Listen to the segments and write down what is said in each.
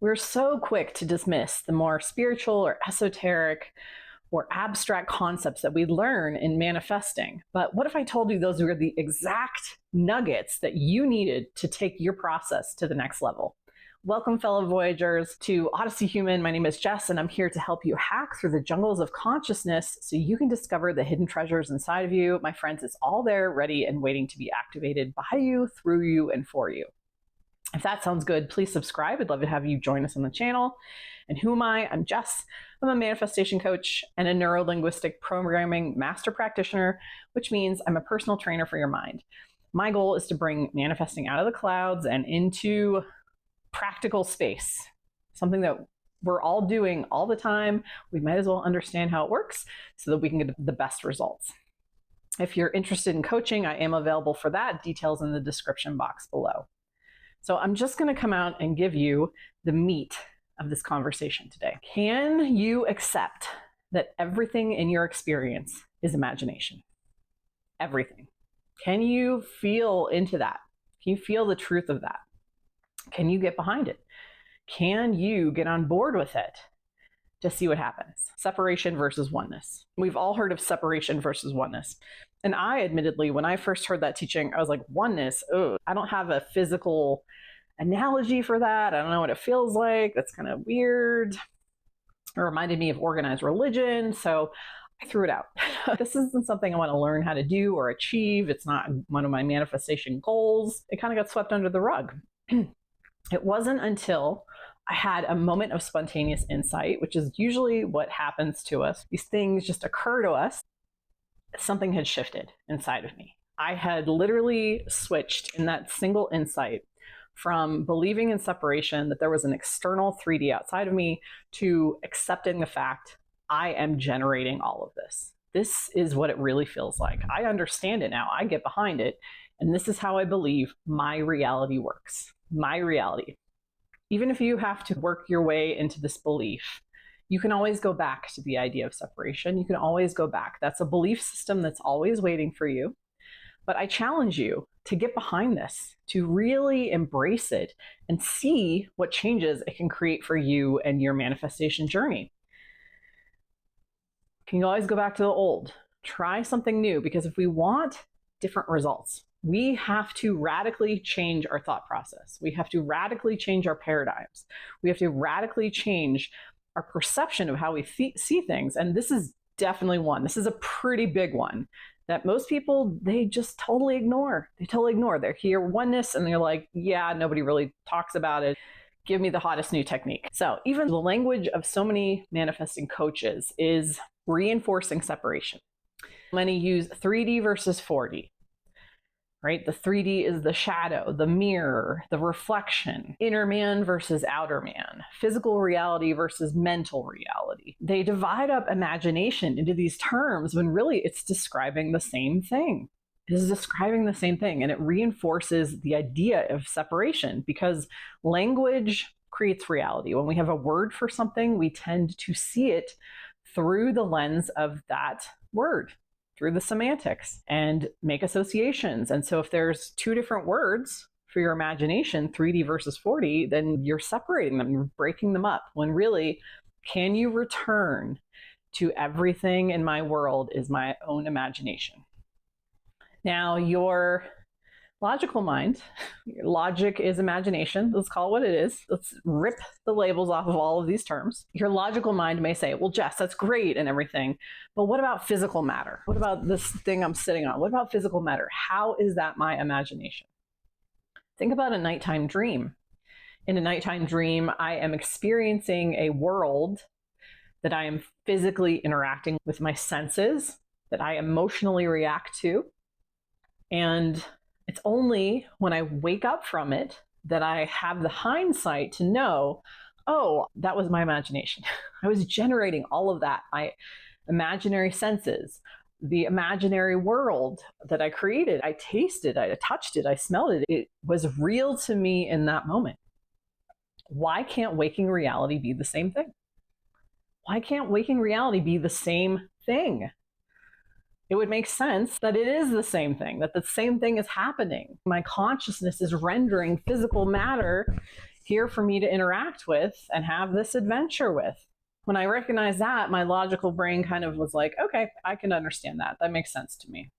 We're so quick to dismiss the more spiritual or esoteric or abstract concepts that we learn in manifesting. But what if I told you those were the exact nuggets that you needed to take your process to the next level? Welcome, fellow Voyagers, to Odyssey Human. My name is Jess, and I'm here to help you hack through the jungles of consciousness so you can discover the hidden treasures inside of you. My friends, it's all there, ready and waiting to be activated by you, through you, and for you. If that sounds good, please subscribe. I'd love to have you join us on the channel. And who am I? I'm Jess. I'm a manifestation coach and a neuro-linguistic programming master practitioner, which means I'm a personal trainer for your mind. My goal is to bring manifesting out of the clouds and into practical space, something that we're all doing all the time. We might as well understand how it works so that we can get the best results. If you're interested in coaching, I am available for that. Details in the description box below. So I'm just going to come out and give you the meat of this conversation today. Can you accept that everything in your experience is imagination? Everything. Can you feel into that? Can you feel the truth of that? Can you get behind it? Can you get on board with it to see what happens? Separation versus oneness. We've all heard of separation versus oneness. And I, admittedly, when I first heard that teaching, I was like, oneness, oh, I don't have a physical analogy for that. I don't know what it feels like. That's kind of weird. It reminded me of organized religion. So I threw it out. This isn't something I want to learn how to do or achieve. It's not one of my manifestation goals. It kind of got swept under the rug. It wasn't until I had a moment of spontaneous insight, which is usually what happens to us. These things just occur to us. Something had shifted inside of me. I had literally switched in that single insight from believing in separation, that there was an external 3D outside of me, to accepting the fact I am generating all of this. This is what it really feels like. I understand it now. I get behind it. And this is how I believe my reality works. My reality. Even if you have to work your way into this belief, you can always go back to the idea of separation. You can always go back. That's a belief system that's always waiting for you. But I challenge you to get behind this, to really embrace it and see what changes it can create for you and your manifestation journey. You can always go back to the old. Try something new, because if we want different results, we have to radically change our thought process. We have to radically change our paradigms. We have to radically change our perception of how we see things. And this is definitely one. This is a pretty big one that most people, they just totally ignore. They totally ignore. They're here oneness and they're like, yeah, nobody really talks about it. Give me the hottest new technique. So even the language of so many manifesting coaches is reinforcing separation. Many use 3D versus 4D. Right? The 3D is the shadow, the mirror, the reflection, inner man versus outer man, physical reality versus mental reality. They divide up imagination into these terms when really it's describing the same thing. It is describing the same thing, and it reinforces the idea of separation, because language creates reality. When we have a word for something, we tend to see it through the lens of that word, through the semantics, and make associations. And so if there's two different words for your imagination, 3D versus 4D, then you're separating them, you're breaking them up, when really, can you return to everything in my world is my own imagination? Now, your logical mind, your logic is imagination. Let's call it what it is. Let's rip the labels off of all of these terms. Your logical mind may say, well, Jess, that's great and everything, but what about physical matter? What about this thing I'm sitting on? What about physical matter? How is that my imagination? Think about a nighttime dream. In a nighttime dream, I am experiencing a world that I am physically interacting with my senses, that I emotionally react to. And it's only when I wake up from it that I have the hindsight to know, oh, that was my imagination. I was generating all of that, my imaginary senses, the imaginary world that I created. I tasted, I touched it, I smelled it. It was real to me in that moment. Why can't waking reality be the same thing? Why can't waking reality be the same thing? It would make sense that it is the same thing, that the same thing is happening. My consciousness is rendering physical matter here for me to interact with and have this adventure with. When I recognized that, my logical brain kind of was like, okay, I can understand that. That makes sense to me.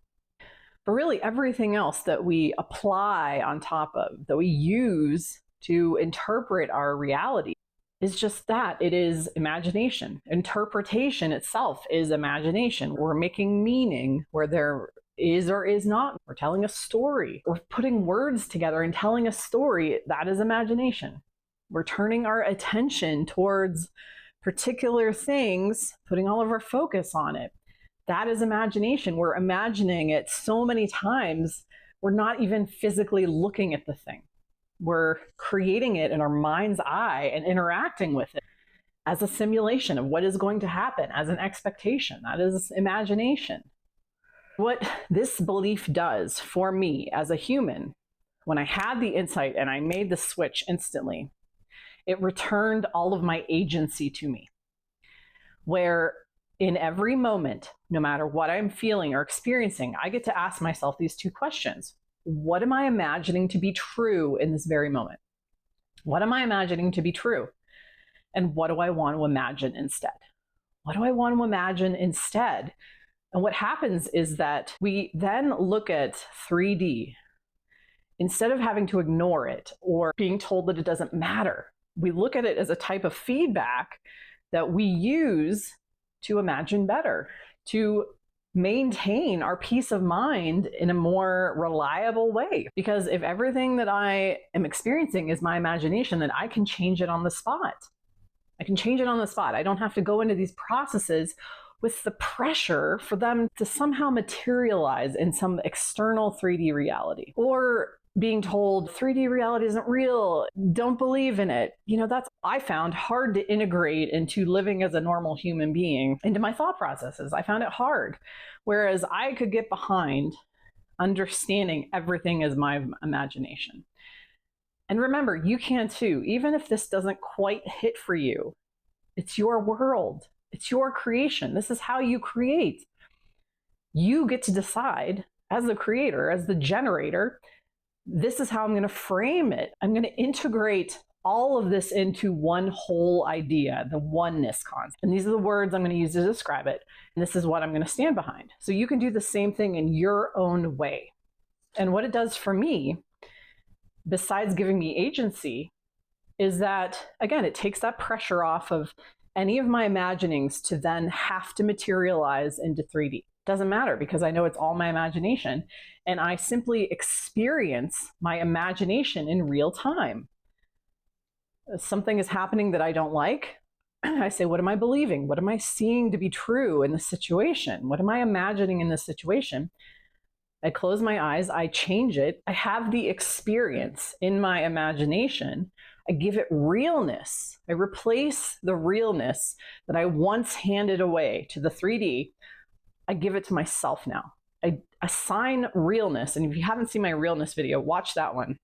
But really, everything else that we apply on top of, that we use to interpret our reality, is just that. It is imagination. Interpretation itself is imagination. We're making meaning where there is or is not. We're telling a story. We're putting words together and telling a story. That is imagination. We're turning our attention towards particular things, putting all of our focus on it. That is imagination. We're imagining it so many times, we're not even physically looking at the thing. We're creating it in our mind's eye and interacting with it as a simulation of what is going to happen, as an expectation. That is imagination. What this belief does for me as a human, when I had the insight and I made the switch instantly, it returned all of my agency to me, where in every moment, no matter what I'm feeling or experiencing, I get to ask myself these two questions. What am I imagining to be true in this very moment? What am I imagining to be true? And what do I want to imagine instead? What do I want to imagine instead? And what happens is that we then look at 3D. Instead of having to ignore it or being told that it doesn't matter, we look at it as a type of feedback that we use to imagine better, to maintain our peace of mind in a more reliable way. Because if everything that I am experiencing is my imagination, then I can change it on the spot. I can change it on the spot. I don't have to go into these processes with the pressure for them to somehow materialize in some external 3D reality, or being told 3D reality isn't real, don't believe in it. That's, I found hard to integrate into living as a normal human being into my thought processes. I found it hard. Whereas I could get behind understanding everything as my imagination. And remember, you can too. Even if this doesn't quite hit for you, it's your world. It's your creation. This is how you create. You get to decide as the creator, as the generator, this is how I'm going to frame it. I'm going to integrate all of this into one whole idea, the oneness concept. And these are the words I'm going to use to describe it. And this is what I'm going to stand behind. So you can do the same thing in your own way. And what it does for me, besides giving me agency, is that, again, it takes that pressure off of any of my imaginings to then have to materialize into 3D. Doesn't matter, because I know it's all my imagination, and I simply experience my imagination in real time. Something is happening that I don't like. I say, what am I believing? What am I seeing to be true in this situation? What am I imagining in this situation? I close my eyes, I change it. I have the experience in my imagination. I give it realness. I replace the realness that I once handed away to the 3D. I give it to myself now. I assign realness. And if you haven't seen my realness video, watch that one.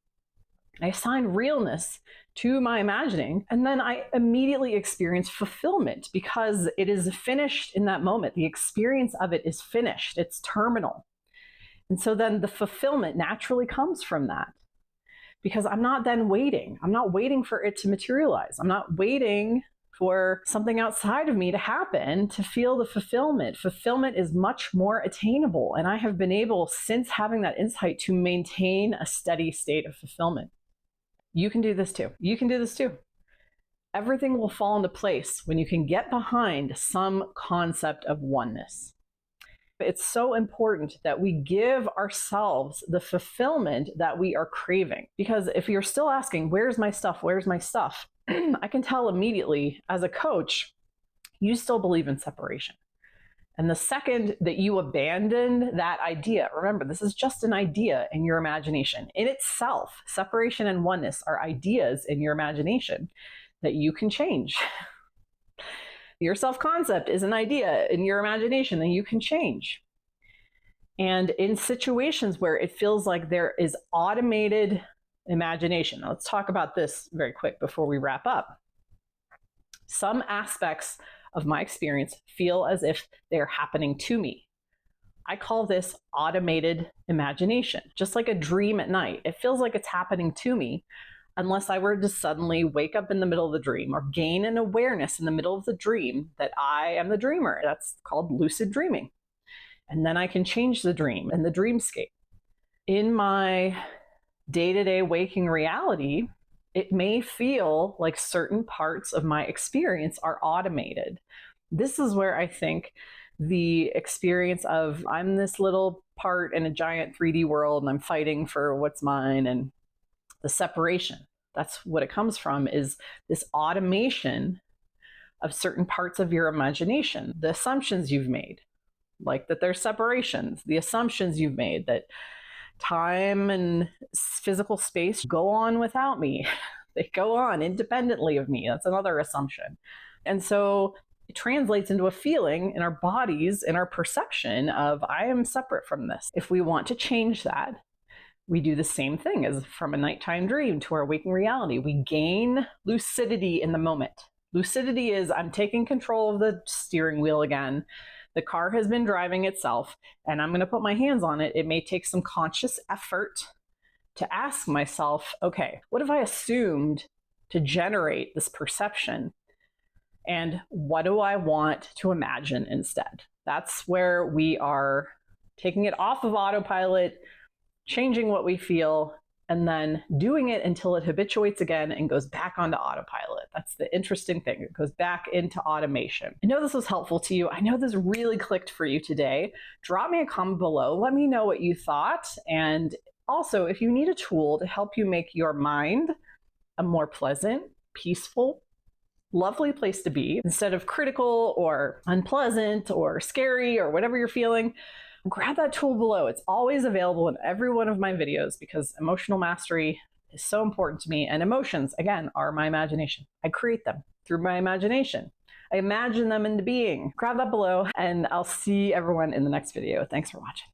I assign realness to my imagining, and then I immediately experience fulfillment because it is finished in that moment. The experience of it is finished. It's terminal. And so then the fulfillment naturally comes from that, because I'm not then waiting. I'm not waiting for it to materialize. I'm not waiting for something outside of me to happen to feel the fulfillment. Fulfillment is much more attainable. And I have been able, since having that insight, to maintain a steady state of fulfillment. You can do this too. You can do this too. Everything will fall into place when you can get behind some concept of oneness. It's so important that we give ourselves the fulfillment that we are craving. Because if you're still asking, where's my stuff? Where's my stuff? I can tell immediately as a coach, you still believe in separation. And the second that you abandon that idea, remember, this is just an idea in your imagination. In itself, separation and oneness are ideas in your imagination that you can change. Your self-concept is an idea in your imagination that you can change. And in situations where it feels like there is automated imagination, now let's talk about this very quick before we wrap up. Some aspects of my experience feel as if they're happening to me. I call this automated imagination, just like a dream at night. It feels like it's happening to me unless I were to suddenly wake up in the middle of the dream or gain an awareness in the middle of the dream that I am the dreamer. That's called lucid dreaming. And then I can change the dream and the dreamscape. In my day-to-day waking reality, it may feel like certain parts of my experience are automated. This is where I think the experience of I'm this little part in a giant 3D world and I'm fighting for what's mine, and the separation, that's what it comes from, is this automation of certain parts of your imagination, the assumptions you've made, like that there's separations, the assumptions you've made that time and physical space go on without me. They go on independently of me. That's another assumption. And so it translates into a feeling in our bodies, in our perception of I am separate from this. If we want to change that, we do the same thing as from a nighttime dream to our waking reality. We gain lucidity in the moment. Lucidity is I'm taking control of the steering wheel again. The car has been driving itself and I'm going to put my hands on it. It may take some conscious effort to ask myself, okay, what have I assumed to generate this perception? And what do I want to imagine instead? That's where we are taking it off of autopilot, changing what we feel, and then doing it until it habituates again and goes back onto autopilot. That's the interesting thing. It goes back into automation. I know this was helpful to you. I know this really clicked for you today. Drop me a comment below. Let me know what you thought. And also, if you need a tool to help you make your mind a more pleasant, peaceful, lovely place to be, instead of critical or unpleasant or scary or whatever you're feeling, grab that tool below. It's always available in every one of my videos because emotional mastery is so important to me. And emotions, again, are my imagination. I create them through my imagination. I imagine them into being. Grab that below and I'll see everyone in the next video. Thanks for watching.